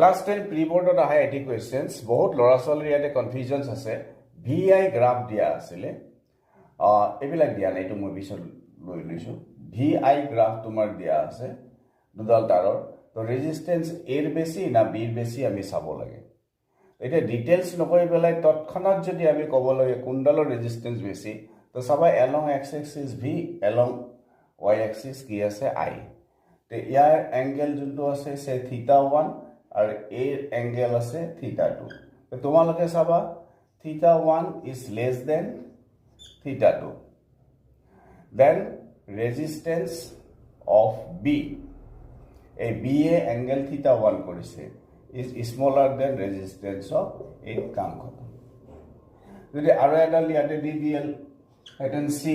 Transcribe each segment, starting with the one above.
Class 10 pre বৰ্ডত আহে এটি কুৱেশ্যনছ বহুত ল'ৰা ছোৱালীৰ ইয়াতে কনফিউজনছ আছে VI গ্ৰাফ দিয়া আছিলে এইবিলাক দিয়া নাই এইটো মই পিছত লৈ লৈছোঁ VI গ্ৰাফ তোমাৰ দিয়া আছে দুডাল তাৰৰ তো ৰেজিষ্টেন্স এৰ বেছি না বিৰ বেছি আমি চাব লাগে এতিয়া ডিটেইলছ নকৈ পেলাই তৎক্ষণাত যদি আমি ক'ব লাগে কোনডালৰ ৰেজিষ্টেন্স বেছি তো চাবা along x axis v along y axis কি আছে আই তে ইয়াৰ এংগেল যোনটো আছে সে θ1 আৰু এৰ এংগেল আছে θ2 তো তোমালোকে চাবা θ1 is less than θ2 then resistance of B a BA angle θ1 কৰিছে is smaller than resistance of A কাম খতম যদি আৰু এটা লিয়াতে দি দিল হেটেন সি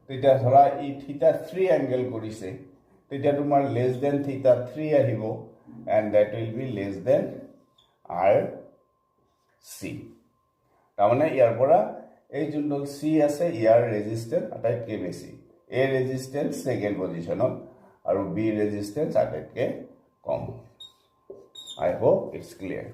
তেতিয়া ধৰা ই θ3 এংগেল কৰিছে তেতিয়া তোমাৰ less than θ3 আহিব and that will be less than RC তাৰমানে ইয়াৰ পৰা এই যোনটো C আছে ইয়াৰ ৰেজিস্ট্যান্স আটাইতকৈ বেছি A ৰেজিস্ট্যান্স সেকেন্ড পজিশনত আৰু B ৰেজিস্ট্যান্স আটাইতকৈ কম I hope it's clear.